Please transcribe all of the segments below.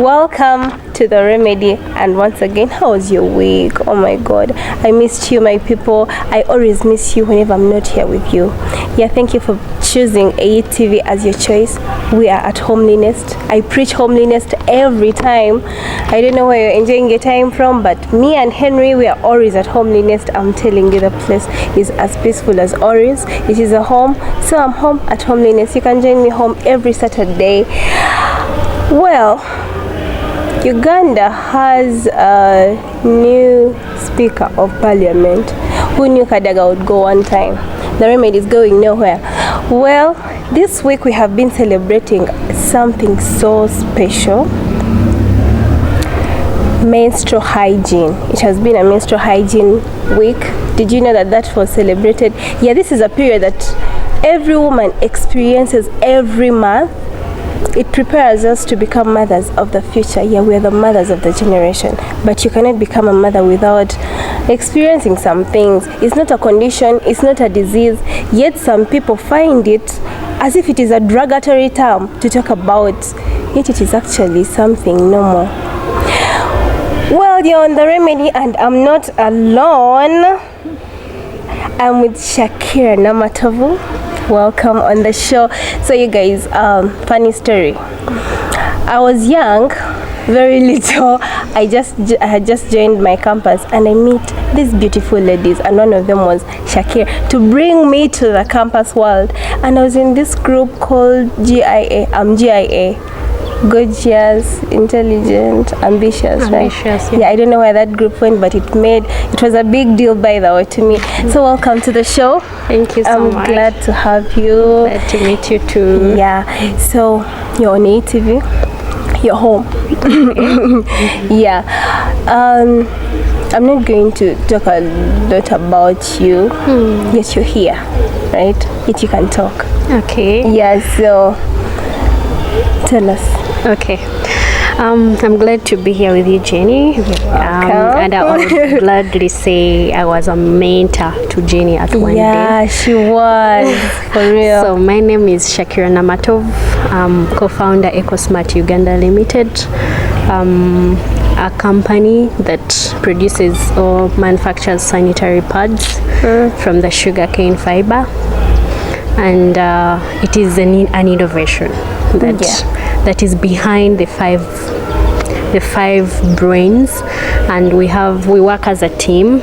Welcome to The Remedy, and once again, how was your week? Oh my god, I missed you, my people. I always miss you whenever I'm not here with you. Yeah, thank you for choosing ATV as your choice. We are at Homeliness. I preach homeliness every time. I don't know where you're enjoying your time from, but me and Henry, we are always at Homeliness. I'm telling you, the place is as peaceful as always. It is a home, so I'm home at Homeliness. You can join me home every Saturday. Well, Uganda has a new Speaker of Parliament. Who knew Kadaga would go one time? The Remedy is going nowhere. Well, this week we have been celebrating something so special. Menstrual hygiene. It has been a menstrual hygiene week. Did you know that that was celebrated? Yeah, this is a period that every woman experiences every month. It prepares us to become mothers of the future. Yeah, we're the mothers of the generation. But you cannot become a mother without experiencing some things. It's not a condition, it's not a disease, yet some people find it as if it is a derogatory term to talk about, yet it is actually something normal. Well, you're on The Remedy and I'm not alone. I'm with Shakira Namatovu. Welcome on the show. So you guys, funny story. I was young, very little. I had just joined my campus and I meet these beautiful ladies, and one of them was Shakira, to bring me to the campus world. And I was in this group called GIA. GIA. Gorgeous, intelligent, ambitious, right? Yeah, I don't know where that group went, but it was a big deal, by the way, to me. So welcome to the show. Thank you so much. I'm glad to have you. Glad to meet you too. Yeah, so you're on ATV, you're home. Yeah, I'm not going to talk a lot about you, yet you're here, right? Yet you can talk. Okay. Yeah, so tell us. Okay. I'm glad to be here with you, Jenny. And I would gladly say I was a mentor to Jenny at one day. Yeah, she was, for real. So my name is Shakira Namatovu. I'm co-founder EcoSmart Uganda Limited, a company that produces or manufactures sanitary pads from the sugarcane fiber. And it is an innovation that is behind the five brains, and we work as a team.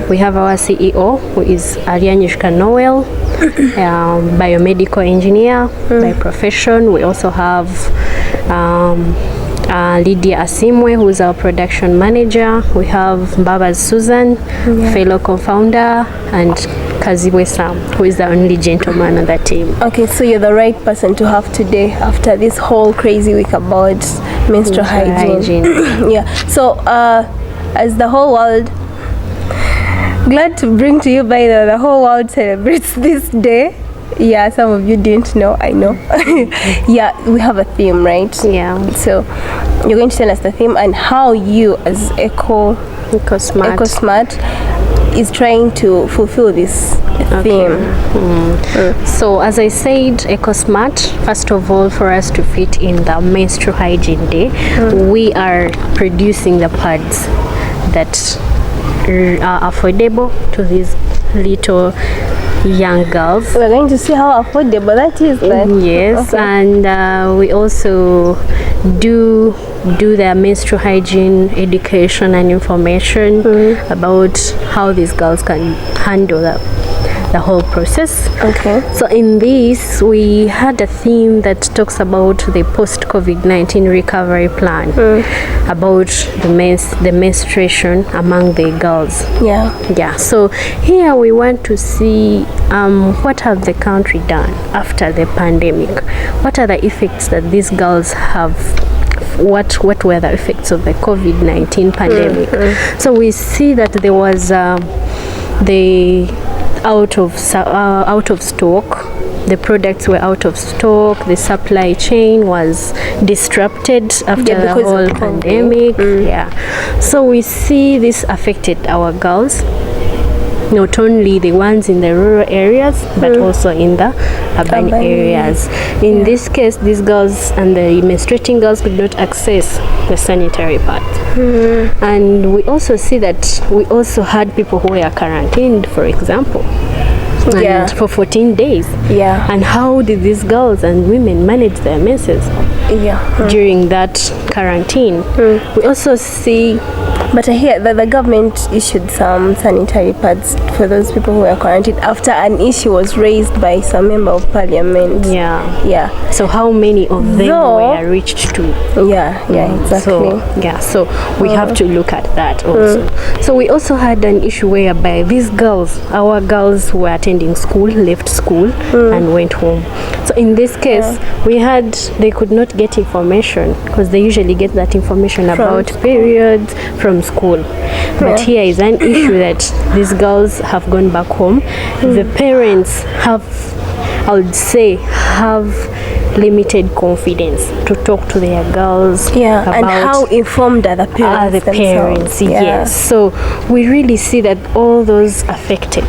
We have our CEO, who is Arianyishka Noel, biomedical engineer by profession. We also have Lydia Asimwe, who is our production manager. We have Baba's Susan, fellow co-founder, and Kaziwe Sam, who is the only gentleman on the team. Okay, so you're the right person to have today after this whole crazy week about menstrual hygiene. Yeah, so as the whole world, glad to bring to you by the whole world celebrates this day. Yeah, some of you didn't know, I know. Yeah, we have a theme, right? Yeah. So you're going to tell us the theme and how you as EcoSmart is trying to fulfill this theme. So as I said, EcoSmart, first of all, for us to fit in the menstrual hygiene day, we are producing the pads that are affordable to these little young girls. We're going to see how affordable that is. Yes, okay. And we also do their menstrual hygiene education and information about how these girls can handle the whole process. Okay. So in this, we had a theme that talks about the post-COVID-19 recovery plan, about the menstruation among the girls. Yeah. So here we want to see what have the country done after the pandemic. What are the effects that these girls have? What were the effects of the COVID-19 pandemic? So we see that there was the out of stock. The products were out of stock. The supply chain was disrupted after the whole pandemic. So we see this affected our girls. not only the ones in the rural areas, but also in the urban areas. In this case, these girls and the menstruating girls could not access the sanitary pads. And we also see that we also had people who were quarantined, for example, and for 14 days. And how did these girls and women manage their menses during that quarantine? We also see, but I hear that the government issued some sanitary pads for those people who were quarantined after an issue was raised by some member of parliament. So how many of them were reached to? Exactly. So we have to look at that also. So we also had an issue whereby these girls, our girls who were attending school, left school and went home. So in this case, they could not get information, because they usually get that information about periods from school. But here is an issue that these girls have gone back home. The parents have, I would say, have limited confidence to talk to their girls about, and how informed are the parents yes. So we really see that all those affected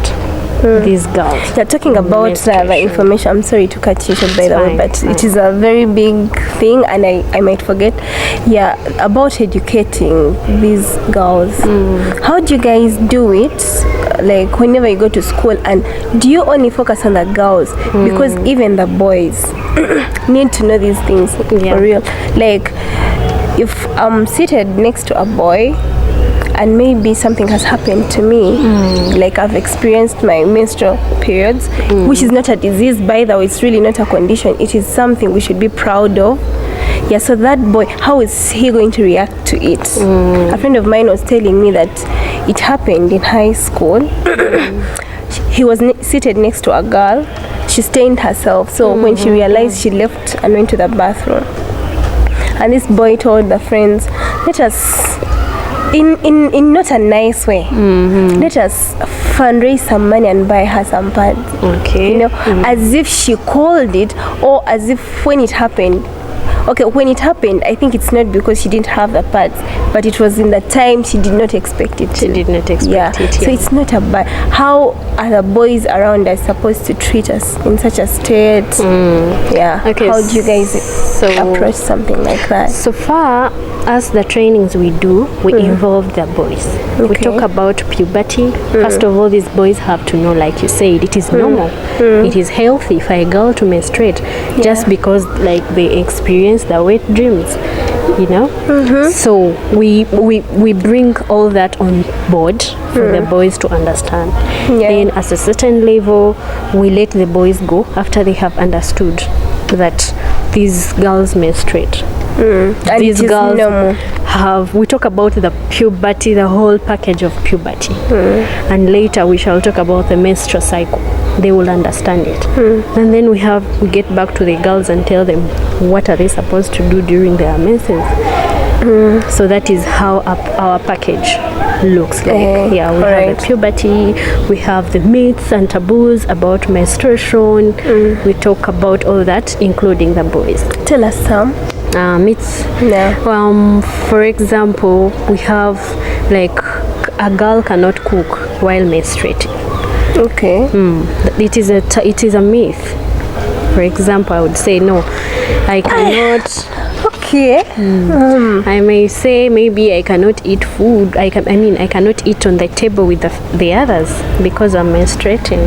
these girls. You're talking about the information. I'm sorry to cut you short, by the way, but it is a very big thing, and I might forget. About educating these girls. How do you guys do it? Like whenever you go to school, and do you only focus on the girls? Because even the boys need to know these things for real. Like if I'm seated next to a boy and maybe something has happened to me, like I've experienced my menstrual periods, which is not a disease, by the way, it's really not a condition, it is something we should be proud of. So that boy, how is he going to react to it? A friend of mine was telling me that it happened in high school. He was seated next to a girl. She stained herself, so when she realized, she left and went to the bathroom. And this boy told the friends, let us, in not a nice way, let us fundraise some money and buy her some pads. As if she called it, or as if when it happened, when it happened, I think it's not because she didn't have the pads, but it was in the time she did not expect it. She did not expect it. So it's not a bad. How are the boys around us supposed to treat us in such a state? How do you guys approach something like that? So far as the trainings we do, we involve the boys. We talk about puberty. First of all, these boys have to know, like you said, it is normal. It is healthy for a girl to menstruate, just because like they experience the wet dreams, so we bring all that on board for the boys to understand. Then at a certain level, we let the boys go after they have understood that these girls menstruate. And these girls we talk about the puberty, the whole package of puberty, and later we shall talk about the menstrual cycle. They will understand it, and then we get back to the girls and tell them what are they supposed to do during their menses. So that is how our package looks like. We have the puberty, we have the myths and taboos about menstruation. We talk about all that, including the boys. Tell us some myths. For example, we have like a girl cannot cook while menstruating. It is a myth. For example, I would say no, I cannot. I may say maybe I cannot eat food. I cannot eat on the table with the others because I'm menstruating,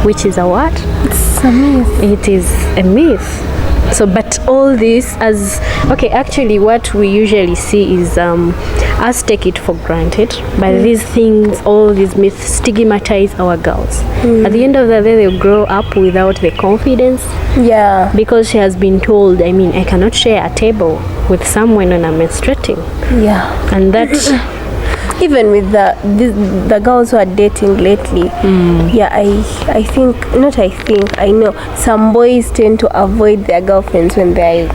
which is a what? It's a myth. It is a myth. So, but all this actually what we usually see is us take it for granted, but these things, all these myths stigmatize our girls. At the end of the day, they'll grow up without the confidence. Because she has been told, I cannot share a table with someone when I'm menstruating. And that even with the girls who are dating lately, I know some boys tend to avoid their girlfriends when they're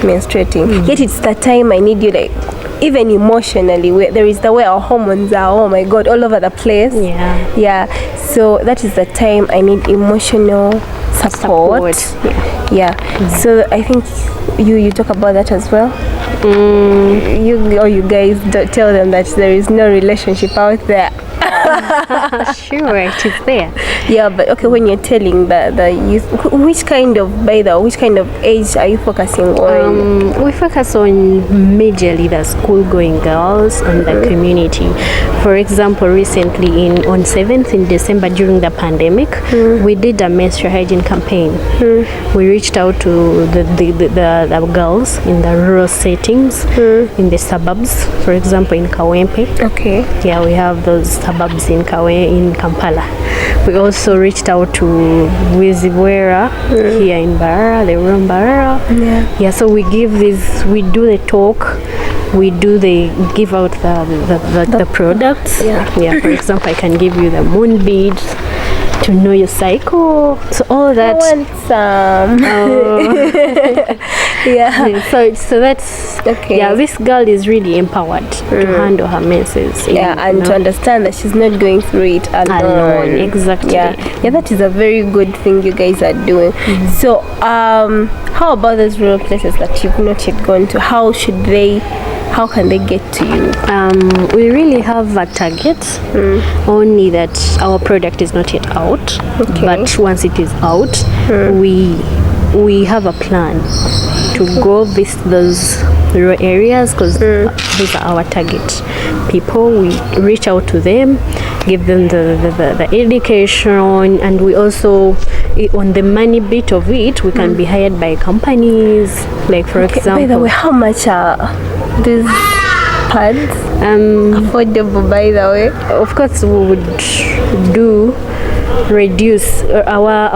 menstruating. Yet it's the time I need you, like even emotionally, where there is the way our hormones are, oh my god, all over the place. So that is the time I need emotional support. So I think you talk about that as well. You guys don't tell them that there is no relationship out there. Sure, it is there. Yeah, but okay, when you're telling the youth, which kind of age are you focusing on? We focus on majorly the school-going girls and the community. For example, recently on 7th in December during the pandemic, we did a menstrual hygiene campaign. We reached out to the girls in the rural settings, in the suburbs, for example in Kawempe. Okay. Yeah, we have those suburbs in Kampala. We also reached out to Wizibwera here in Barara, the rural Barara. Yeah, so we do the talk, give out the products. Yeah, for example, I can give you the moon beads to know your cycle, so all that. I want some. Yeah. So that's okay. Yeah, this girl is really empowered to handle her menses. And to understand that she's not going through it alone. Exactly. Yeah, that is a very good thing you guys are doing. So, how about those rural places that you've not yet gone to? How can they get to you? We really have a target, only that our product is not yet out. Okay. But once it is out, we have a plan to go visit those rural areas, because these are our target people. We reach out to them, give them the education, and we also, on the money bit of it, we can be hired by companies, like for example. By the way, how much are these pads? Affordable, by the way. Of course, we would reduce our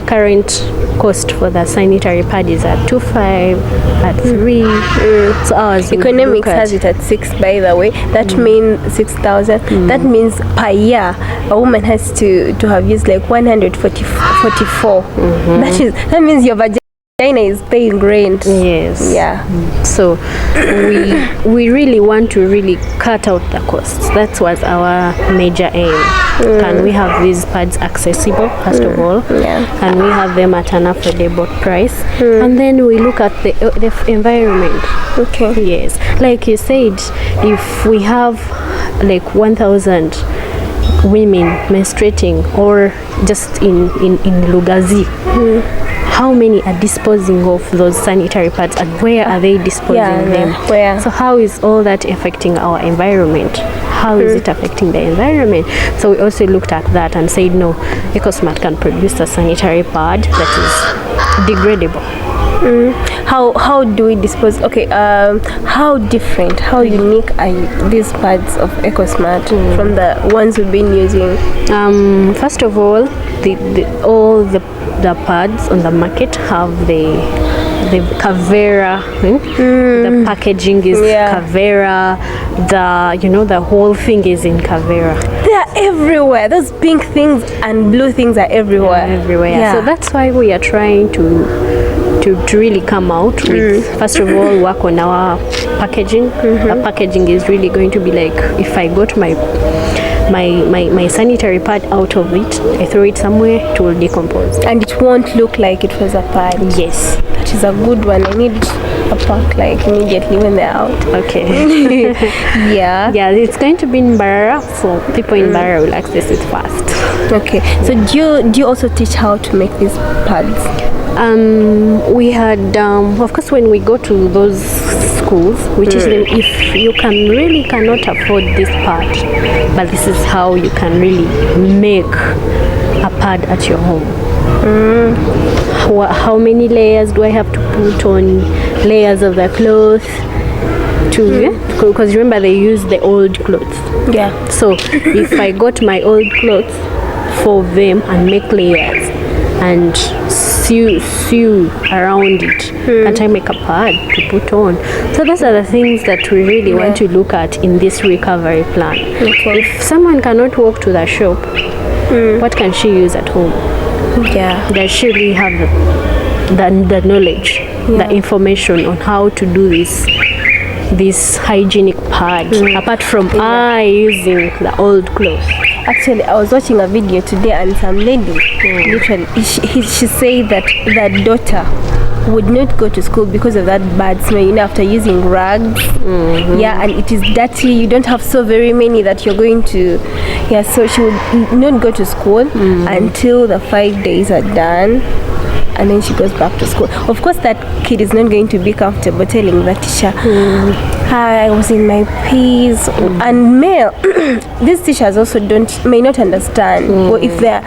current cost for the sanitary pad is at 2.5, at 3. So ours Economics has it at 6, by the way. That means 6,000. That means per year a woman has to have used like 144. That means your vagina is paying rent. Yes. Yeah. So we really want to really cut out the costs. That was our major aim. Can we have these pads accessible, first of all? Can we have them at an affordable price? And then we look at the environment. Okay. Yes. Like you said, if we have like 1,000 women menstruating, or just in Lugazi, how many are disposing of those sanitary pads, and where are they disposing them? Where? So how is all that affecting our environment? How is it affecting the environment? So we also looked at that and said, no, EcoSmart can produce a sanitary pad that is degradable. How do we dispose? Okay, how different, how unique are these pads of EcoSmart from the ones we've been using? First of all, all the pads on the market have the Cavera. The packaging is Cavera. The whole thing is in Cavera. They are everywhere. Those pink things and blue things are everywhere. Yeah. So that's why we are trying to really come out with, first of all, work on our packaging. The packaging is really going to be like, if I got my sanitary pad out of it, I throw it somewhere, it will decompose. And it won't look like it was a pad. Yes. That is a good one. I need a pack like immediately when they're out. Okay. Yeah, it's going to be in Barara, so people in Barara will access it fast. Okay. So do you also teach how to make these pads? We had, of course, when we go to those schools, we teach them, if you cannot afford this pad, but this is how you can really make a pad at your home. How many layers do I have to put on? Layers of the cloth because remember they use the old clothes. So if I got my old clothes, for them and make layers and sew around it, can't I make a pad to put on? So those are the things that we really want to look at in this recovery plan. If someone cannot walk to the shop, what can she use at home? Does she really have the knowledge, the information on how to do this hygienic pad, apart from using the old clothes? Actually, I was watching a video today and some lady literally she said that the daughter would not go to school because of that bad smell, after using rags. Yeah, and it is dirty. You don't have so very many that you're going to, so she would not go to school until the 5 days are done, and then she goes back to school. Of course, that kid is not going to be comfortable telling that teacher, "Hi, I was in my peas." And male, these teachers also may not understand, or if they're,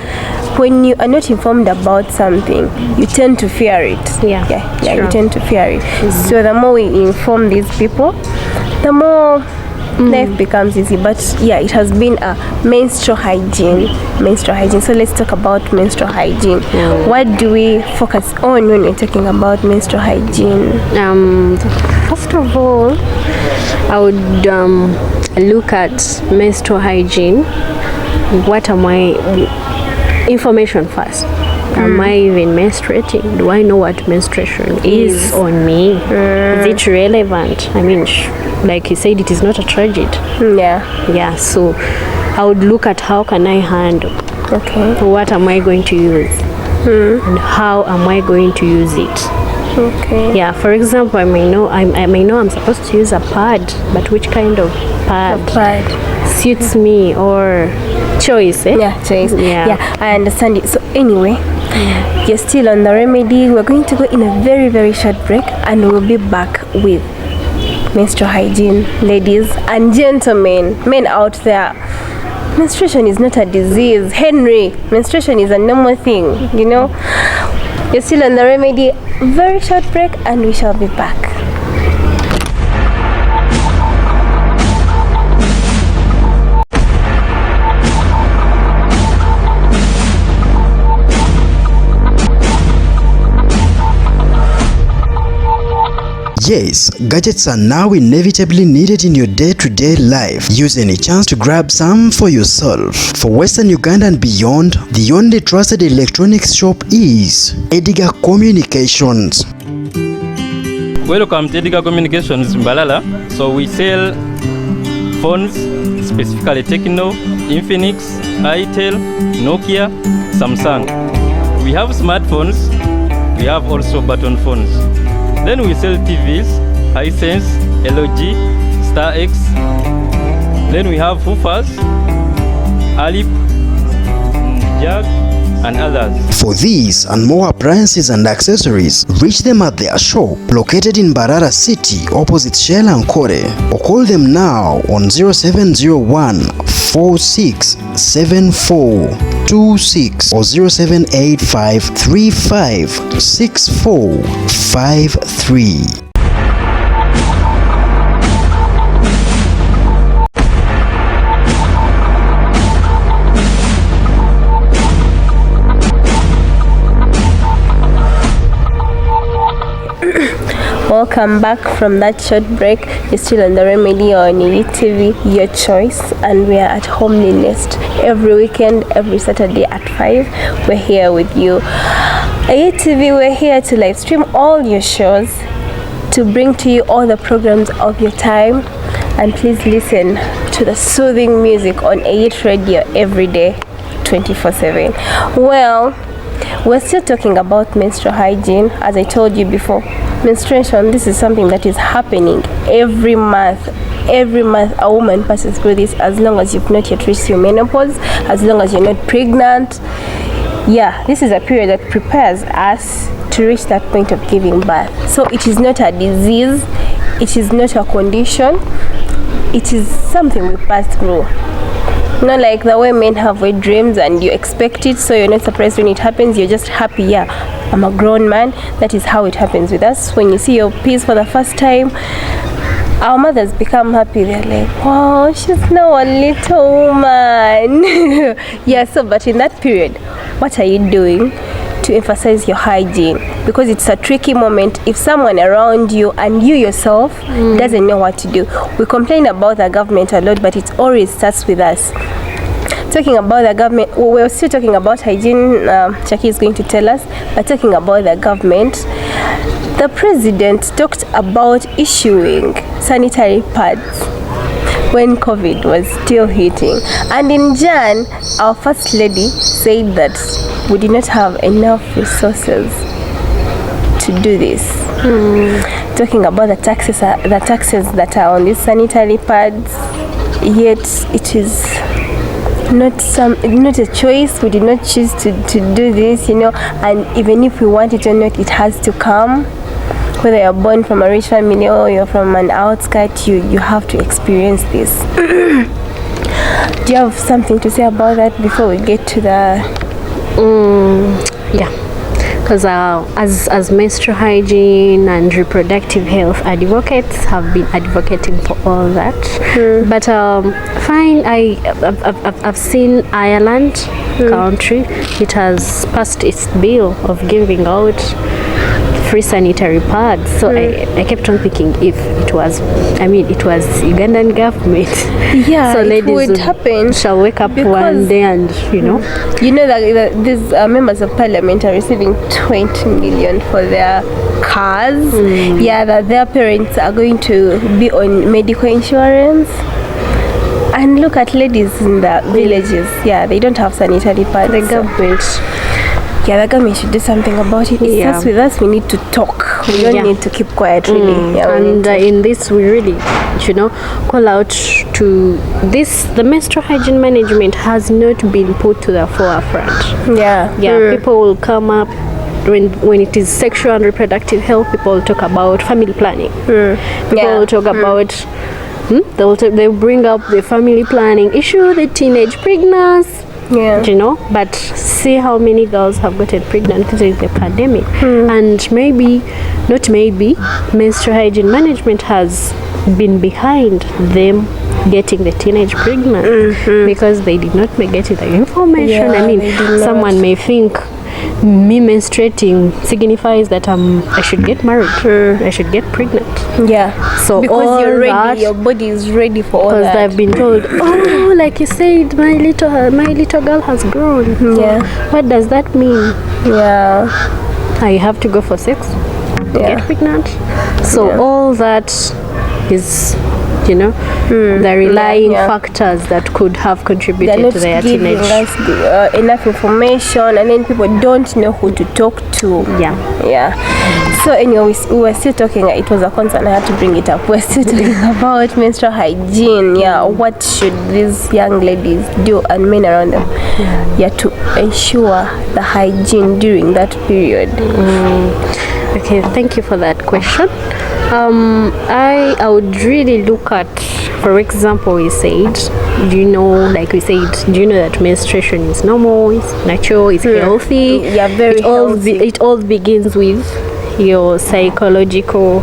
when you are not informed about something, you tend to fear it. You tend to fear it. So the more we inform these people, the more life becomes easy. But it has been a menstrual hygiene. So let's talk about menstrual hygiene. What do we focus on when we're talking about menstrual hygiene? First of all, I would look at menstrual hygiene. What am I? Information first. Am I even menstruating? Do I know what menstruation is on me? Is it relevant? I mean, like you said, it is not a tragedy. So I would look at how can I handle. What am I going to use? And how am I going to use it? For example, I may know I'm supposed to use a pad, but which kind of pad suits me, or choice? Choice. I understand it. So anyway, you're still on the remedy. We're going to go in a very, very short break, and we'll be back with menstrual hygiene. Ladies and gentlemen, men out there, menstruation is not a disease. Henry, menstruation is a normal thing, You're still on the remedy. Very short break, and we shall be back. Yes, gadgets are now inevitably needed in your day-to-day life. Use any chance to grab some for yourself. For Western Uganda and beyond, the only trusted electronics shop is Edgar Communications. Welcome to Edgar Communications Mbalala. So we sell phones, specifically Tecno, Infinix, Itel, Nokia, Samsung. We have smartphones. We have also button phones. Then we sell TVs, Hisense, LG, Star X. Then we have Fufas, Alip, Jag, and others. For these and more appliances and accessories, reach them at their shop located in Barara City opposite Shell and Kore, or call them now on 0701 467426 or 0785 356453. Welcome back from that short break. You're still on the remedy on TV, your choice, and we are at Homely Nest every weekend, every Saturday at 5. We're here with you. TV, we're here to live stream all your shows, to bring to you all the programs of your time, and please listen to the soothing music on A8 Radio every day, 24/7. Well, we're still talking about menstrual hygiene. As I told you before, menstruation, this is something that is happening every month. Every month a woman passes through this, as long as you've not yet reached your menopause, as long as you're not pregnant. This is a period that prepares us to reach that point of giving birth. So it is not a disease, it is not a condition, it is something we pass through. Not like the way men have wet dreams and you expect it, so you're not surprised when it happens, you're just happy. I'm a grown man. That is how it happens with us. When you see your piece for the first time, our mothers become happy. They're like, wow, she's now a little woman. But in that period, what are you doing to emphasize your hygiene? Because it's a tricky moment if someone around you and you yourself doesn't know what to do. We complain about the government a lot, but it always starts with us. Talking about the government, we're still talking about hygiene. Shaki is going to tell us, but talking about the government, the president talked about issuing sanitary pads when COVID was still hitting. And in Jan, our first lady said that we did not have enough resources to do this. Talking about the taxes that are on these sanitary pads, yet it is not a choice. We did not choose to do this, and even if we want it or not, it has to come. Whether you're born from a rich family or you're from an outskirt, you have to experience this. Do you have something to say about that before we get to the Yeah, because as menstrual hygiene and reproductive health advocates have been advocating for all that. But fine, I've seen Ireland country, it has passed its bill of giving out free sanitary pads. So I kept on thinking if it was Ugandan government. Yeah, so it ladies would happen. Shall wake up one day and that these members of parliament are receiving 20 million for their cars. Yeah, that their parents are going to be on medical insurance. And look at ladies in the villages. Yeah, they don't have sanitary pads. The government. Yeah, the government should do something about it. It starts with us. We need to talk. We don't need to keep quiet, really. Yeah, and in this, we really, call out to this. The menstrual hygiene management has not been put to the forefront. Yeah. People will come up when it is sexual and reproductive health. People will talk about family planning. People will talk about. They'll bring up the family planning issue, the teenage pregnancy. But see how many girls have gotten pregnant during the pandemic. And menstrual hygiene management has been behind them getting the teenage pregnant because they did not get the information. Someone may think me menstruating signifies that I should get married, I should get pregnant. So because you're ready, your body is ready for all that. Because they've been told, like you said, my little girl has grown. What does that mean? I have to go for sex to get pregnant. So all that is the relying factors that could have contributed to their teenage. They're not giving us enough information, and then people don't know who to talk to. So anyway, we were still talking. It was a concern. I had to bring it up. We're still talking about menstrual hygiene. What should these young ladies do, and men around them, to ensure the hygiene during that period? Okay, thank you for that question. I would really look at, for example, do you know that menstruation is normal, it's natural, it's healthy? Very healthy. It all begins with your psychological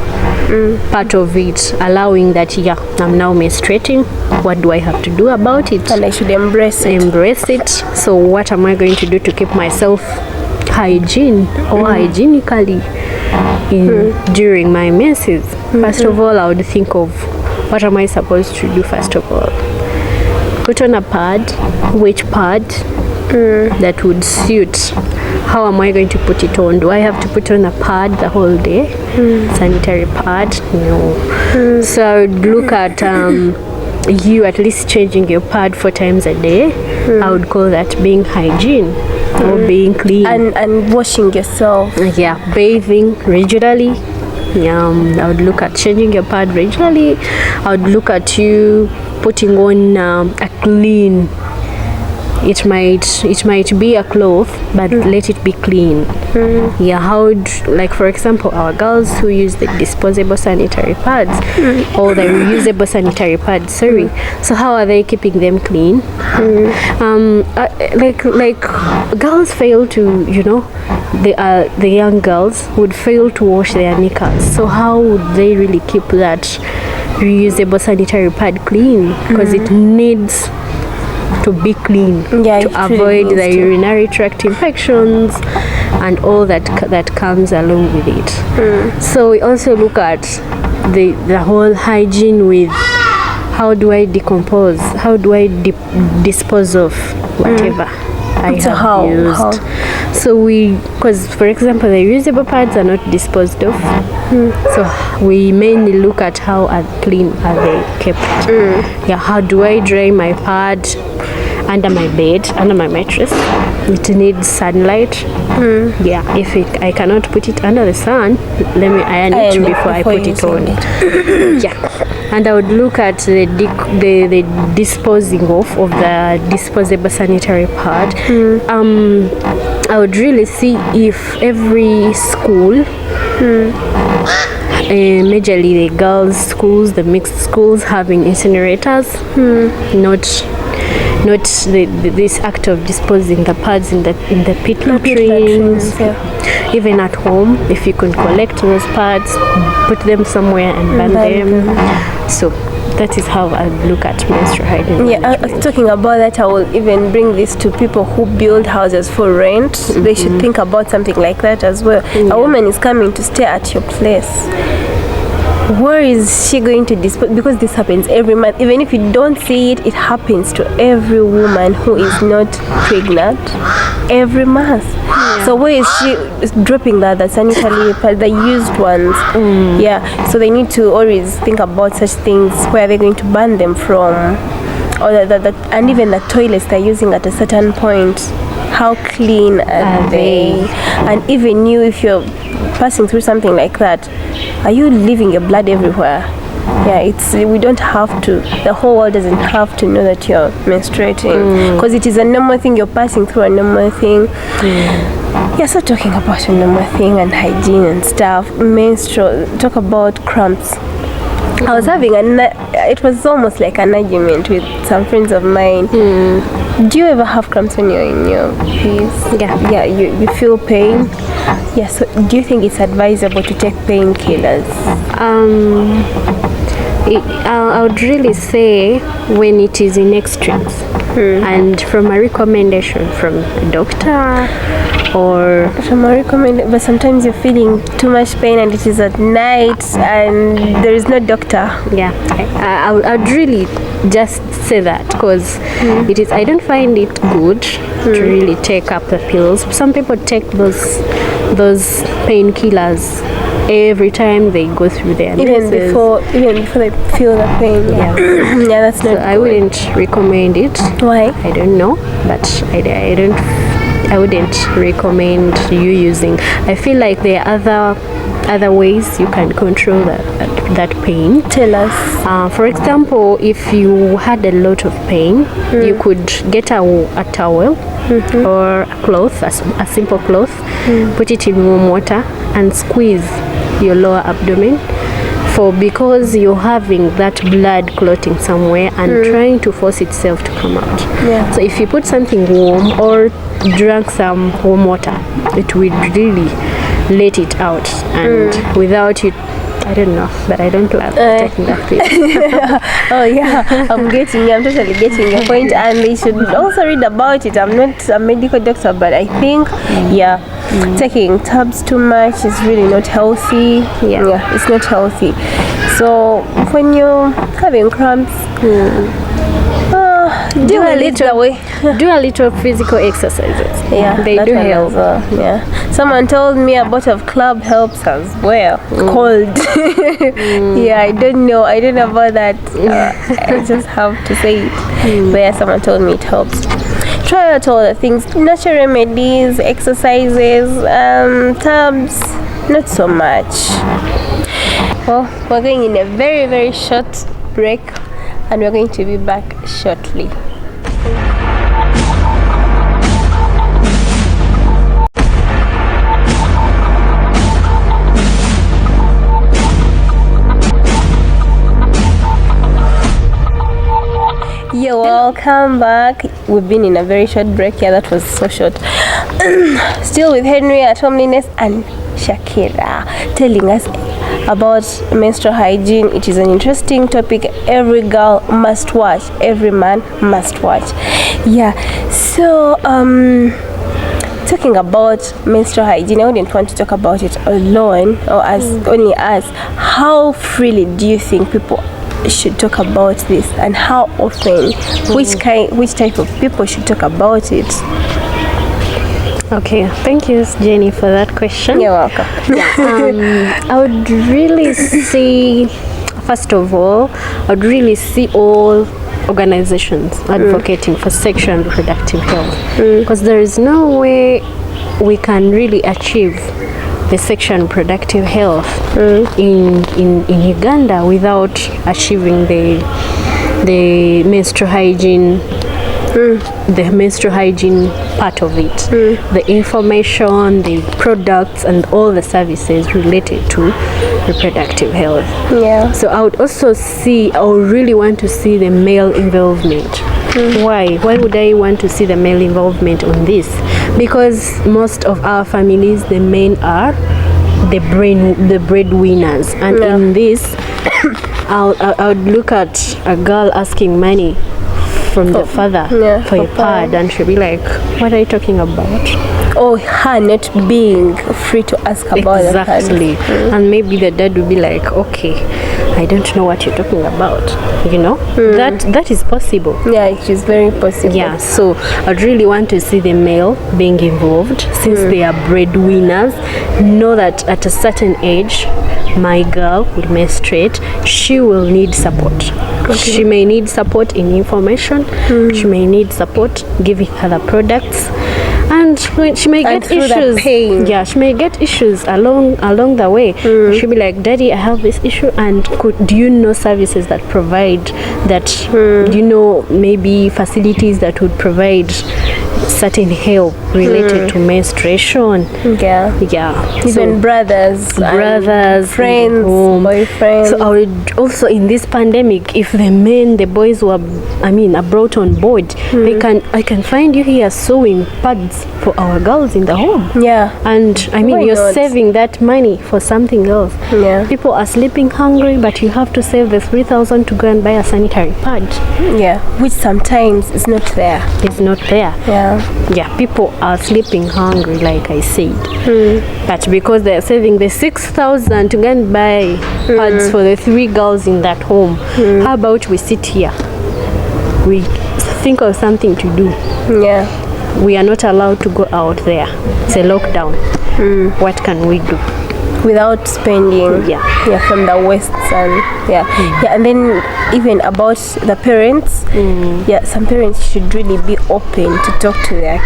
part of it, allowing that I'm now menstruating. What do I have to do about it? And I should embrace it. So what am I going to do to keep myself hygienically during my menses? First of all, I would think of what am I supposed to do. First of all, put on a pad. Which pad that would suit? How am I going to put it on? Do I have to put on a pad the whole day? Sanitary pad? No. So I would look at you at least changing your pad 4 times a day. I would call that being hygiene. Or being clean. And washing yourself. Bathing regularly. I would look at changing your pad regularly. I would look at you putting on a clean. It might be a cloth, but let it be clean. How would, like for example, our girls who use the disposable sanitary pads or the reusable sanitary pads. So how are they keeping them clean? Like girls fail to, the young girls would fail to wash their knickers. So how would they really keep that reusable sanitary pad clean? Because it needs to be clean to avoid the urinary tract infections and all that comes along with it. So we also look at the whole hygiene with how do I decompose, how do I dispose of whatever I have used. So because for example the reusable pads are not disposed of, so we mainly look at how clean are they kept. How do I dry my pad? under my bed, under my mattress. It needs sunlight. Yeah, if I cannot put it under the sun, let me iron it before I put it on. Yeah, and I would look at the disposing of the disposable sanitary pad. I would really see if every school, majorly the girls' schools, the mixed schools, having incinerators, not this act of disposing the pads in the pit latrines. Even at home, if you can collect those pads, put them somewhere and burn them. So that is how I look at menstrual hygiene. Yeah, talking about that, I will even bring this to people who build houses for rent. They should think about something like that as well. A woman is coming to stay at your place. Where is she going to dispose? Because this happens every month. Even if you don't see it, it happens to every woman who is not pregnant every month. So where is she dropping the sanitary pads, the used ones? Yeah, so they need to always think about such things. Where are they going to burn them from? Or and even the toilets they're using at a certain point, how clean are they? And even you, if you're passing through something like that, are you leaving your blood everywhere? Yeah, we don't have to, the whole world doesn't have to know that you're menstruating, because it is a normal thing. You're passing through a normal thing. Yeah, so talking about a normal thing and hygiene and stuff, menstrual, talk about cramps. I was having it was almost like an argument with some friends of mine. Do you ever have cramps when you're in your piece? Yeah, you feel pain? Yeah, so do you think it's advisable to take painkillers? I would really say when it is in extremes, and from a recommendation from a doctor or from a recommendation, but sometimes you're feeling too much pain and it is at night and there is no doctor. Yeah, I would really just say that, because it is, I don't find it good to really take up the pills. Some people take those painkillers every time they go through their even before they feel the pain. Yeah, that's not so I wouldn't recommend it. Why? I don't know, but I wouldn't recommend you using. I feel like there are other ways you can control that pain. Tell us. For example, if you had a lot of pain, you could get a towel or a cloth, a simple cloth, put it in warm water and squeeze your lower abdomen, because you're having that blood clotting somewhere and trying to force itself to come out. Yeah. So if you put something warm or drank some warm water, it will really let it out, and without it, I don't know, but I don't love taking that pill. Oh yeah, I'm totally getting your point, and they should also read about it. I'm not a medical doctor, but I think taking tabs too much is really not healthy. Yeah, it's not healthy. So when you're having cramps, do a little physical exercises. Yeah, they do help. Yeah, someone told me a bottle of Club helps as well. Cold. Yeah, I don't know about that. I just have to say it. But yeah, someone told me it helps. Try out all the things, natural remedies, exercises, tabs, not so much. Well, we're going in a very, very short break, and we're going to be back shortly. You're welcome back. We've been in a very short break. Yeah, that was so short. Still with Henry at Homeliness and Shakira telling us about menstrual hygiene. It is an interesting topic. Every girl must watch, every man must watch. Yeah, so talking about menstrual hygiene, I wouldn't want to talk about it alone or as only us. How freely do you think people should talk about this, and how often? Which type of people should talk about it? Okay, thank you, Jenny, for that question. You're welcome. I would really see, first of all, I would really see all organizations advocating for sexual and reproductive health, because there is no way we can really achieve the sexual and reproductive health in Uganda without achieving the menstrual hygiene, the menstrual hygiene part of it, the information, the products, and all the services related to reproductive health. Yeah. So I would really want to see the male involvement. Why would I want to see the male involvement on this? Because most of our families, the men are the breadwinners, and in this I would look at a girl asking money from the father for a pad, and she'll be like, what are you talking about? Or her not being free to ask about exactly. And maybe the dad will be like, okay, I don't know what you're talking about, you know. That is possible. Yeah, it is very possible. Yeah, so I'd really want to see the male being involved, since they are breadwinners. Know that at a certain age my girl will menstruate, she will need support. She may need support in information, she may need support giving her the products, and she may get issues. Pain. Yeah, she may get issues along the way. She'll be like, Daddy, I have this issue, and do you know services that provide that? Do you know maybe facilities that would provide certain help related to menstruation? Yeah. Even brothers, friends, boyfriends. So I would also, in this pandemic, if the boys are brought on board, I can find you here sewing pads for our girls in the home. Yeah. And you're saving that money for something else. Yeah. People are sleeping hungry, but you have to save the 3,000 to go and buy a sanitary pad. Yeah. Which sometimes is not there. It's not there. Yeah. People are sleeping hungry, like I said. But because they're saving the 6,000 to go and buy pads for the 3 girls in that home, how about we sit here? We think of something to do. Yeah. We are not allowed to go out there. It's a lockdown. What can we do? Without spending from the West, and and then even about the parents, some parents should really be open to talk to their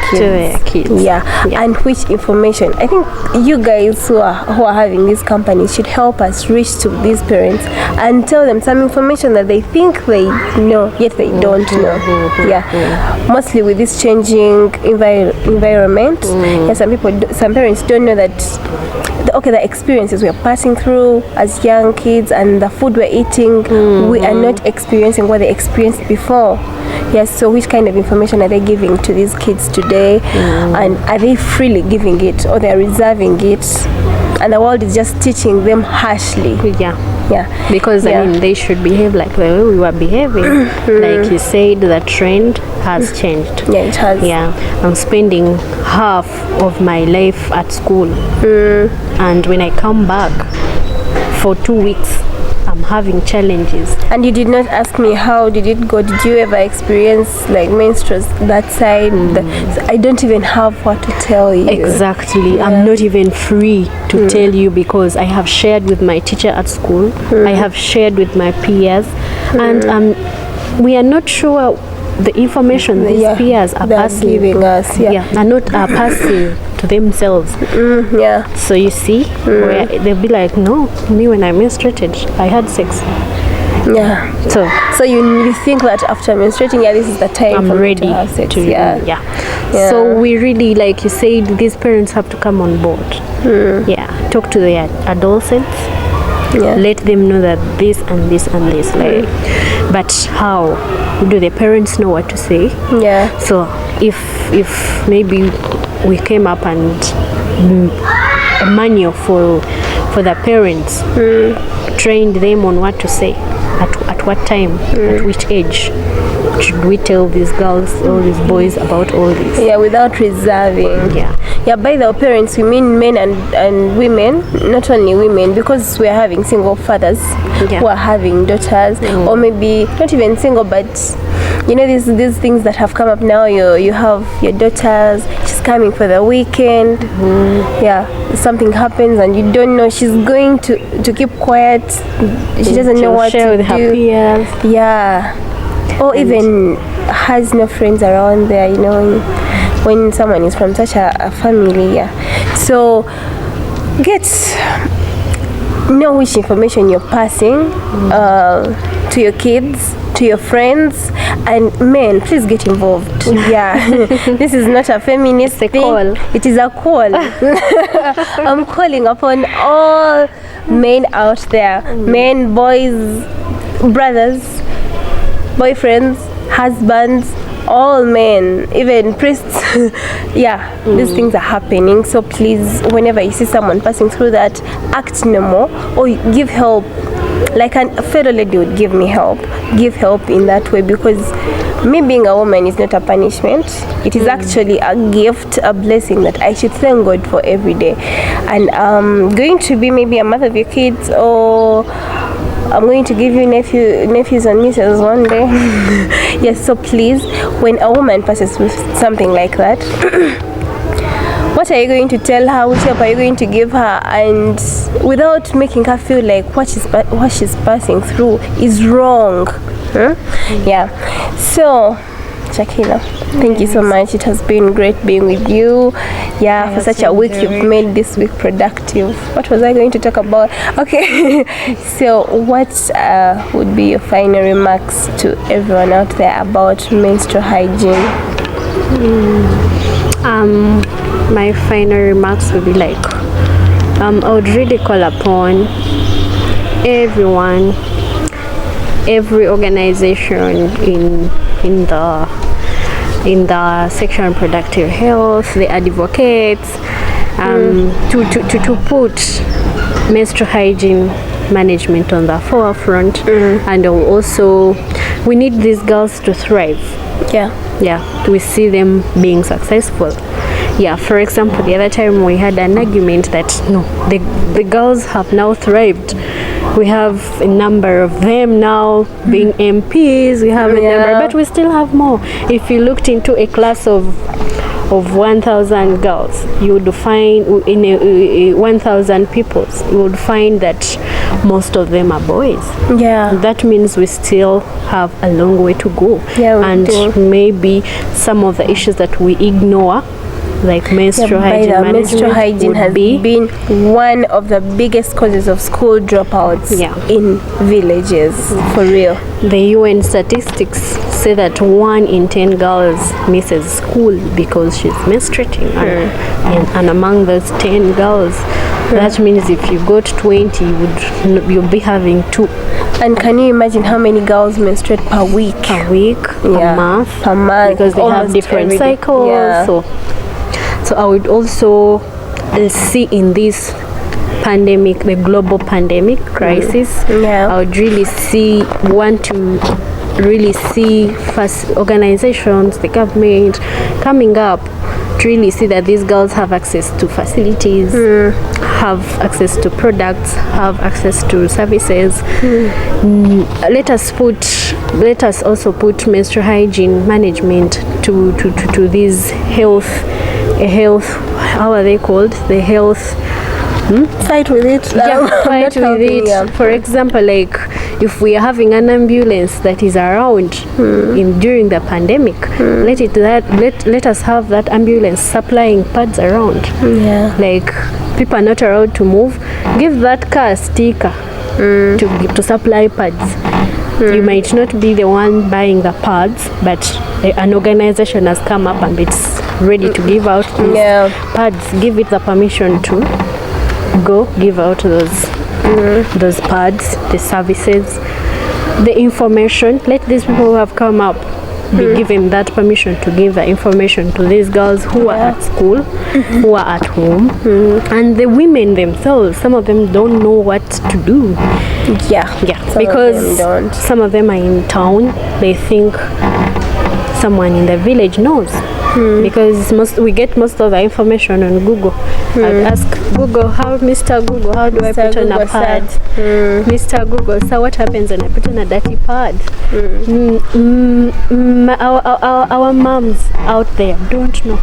kids. And which information, I think you guys who are having these companies should help us reach to these parents and tell them some information that they think they know yet they don't know. Mostly with this changing environment, some parents don't know that the experiences we are passing through as young kids and the food we're eating, we are not experiencing what they experienced before. Yes, so which kind of information are they giving to these kids today? And are they freely giving it, or they're reserving it? And the world is just teaching them harshly. Because they should behave like the way we were behaving. Like you said, the trend has changed. Yeah, it has. I'm spending half of my life at school, and when I come back for 2 weeks, I'm having challenges. And you did not ask me how did it go. Did you ever experience like menstruals that side? I don't even have what to tell you. Exactly. I'm not even free to tell you, because I have shared with my teacher at school, I have shared with my peers, and we are not sure the information these peers are giving us are not passing to themselves. So you see, where they'll be like, no, me when I menstruated I had sex. So you think that after menstruating, this is the time I'm for ready me to have sex. So we really, like you said, these parents have to come on board. Talk to their adolescents. Let them know that this and this and this. But how do the parents know what to say? So if maybe we came up and a manual for the parents, trained them on what to say, at what time, at which age should we tell these girls or these boys about all this? Without reserving. By the parents we mean men and women, not only women, because we are having single fathers who are having daughters, or maybe not even single, but you know these things that have come up now. You have your daughters, she's coming for the weekend. Something happens and you don't know, she's going to keep quiet, she doesn't know what share to with do. Her peers. or even has no friends around there, you know, when someone is from such a family. Yeah, so know which information you're passing to your kids, to your friends, and men, please get involved. Yeah, this is not a feminist thing. Call. It is a call. I'm calling upon all men out there, men, boys, brothers, boyfriends, husbands, all men, even priests. Yeah, these things are happening. So please, whenever you see someone passing through that, act normal or give help. Like a fellow lady would give me help. Give help in that way, because me being a woman is not a punishment. It is actually a gift, a blessing that I should thank God for every day. And going to be maybe a mother of your kids, or I'm going to give you nephews and nieces one day. Yes, so please, when a woman passes with something like that, what are you going to tell her? Which help are you going to give her? And without making her feel like what she's passing through is wrong. Yeah. So, Shakira, thank you so much. It has been great being with you. Yeah, for such a week, you've made this week productive. What was I going to talk about? Okay. So what would be your final remarks to everyone out there about menstrual hygiene? My final remarks would be like, I would really call upon everyone, every organization in the sexual and reproductive health, the advocates, to put menstrual hygiene management on the forefront. And also we need these girls to thrive. Yeah, we see them being successful. Yeah, for example, the other time we had an argument that no, the girls have now thrived. We have a number of them now being MPs. We have a number, but we still have more. If you looked into a class of 1,000 girls, you would find in 1,000 people, you would find that most of them are boys. Yeah, that means we still have a long way to go. Yeah, and maybe some of the issues that we ignore, like menstrual hygiene has been one of the biggest causes of school dropouts in villages. For real, the UN statistics say that 1 in 10 girls misses school because she's menstruating. And among those 10 girls, that means if you got 20, you'll be having 2. And can you imagine how many girls menstruate per week? Per month, because they have different cycles. So I would also see in this pandemic, the global pandemic crisis, I would really want to see first organizations, the government coming up to really see that these girls have access to facilities, have access to products, have access to services. Let us also put menstrual hygiene management to these health, how are they called? The health fight with it. Fight with it. Yeah. For example, like if we are having an ambulance that is around during the pandemic, let us have that ambulance supplying pads around. Like people are not allowed to move. Give that car a sticker to supply pads. You might not be the one buying the pads, but an organization has come up and it's ready to give out these pads. Give it the permission to go give out those pads, the services, the information. Let these people who have come up be given that permission to give the information to these girls who are at school, who are at home, and the women themselves. Some of them don't know what to do. Because some of them are in town. They think someone in the village knows. Because we get most of the information on Google. I'd ask Google, Mr. Google, how do I put on a pad? Mr. Google, so what happens when I put on a dirty pad? Our moms out there don't know.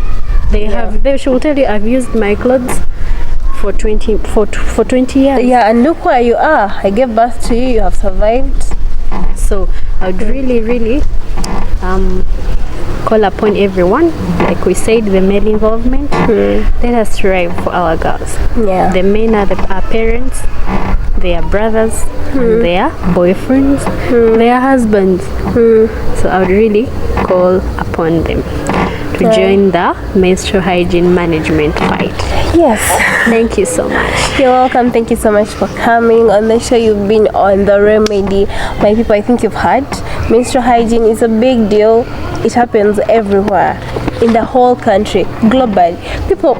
They should tell you, I've used my clothes for 20 years. Yeah, and look where you are. I gave birth to you, you have survived. So I would really call upon everyone, like we said, the male involvement. Let us strive for our girls. Yeah. The men are our parents, their brothers, and their boyfriends, their husbands. So I would really call upon them to join the menstrual hygiene management fight. Yes. Thank you so much. You're welcome. Thank you so much for coming on the show. You've been on The Remedy. My people, I think you've heard. Menstrual hygiene is a big deal. It happens everywhere in the whole country, globally. People,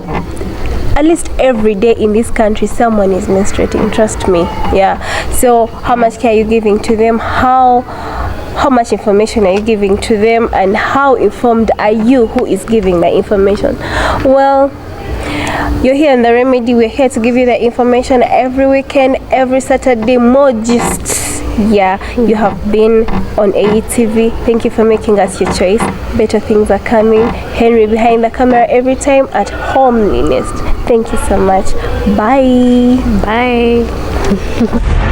at least every day in this country, someone is menstruating. Trust me. Yeah. So how much care are you giving to them? How much information are you giving to them? And how informed are you who is giving the information? Well, you're here on The Remedy. We're here to give you the information every weekend, every Saturday, more gists. Yeah, you have been on AETV. Thank you for making us your choice. Better things are coming. Henry behind the camera every time at Homeliness. Thank you so much. Bye. Bye.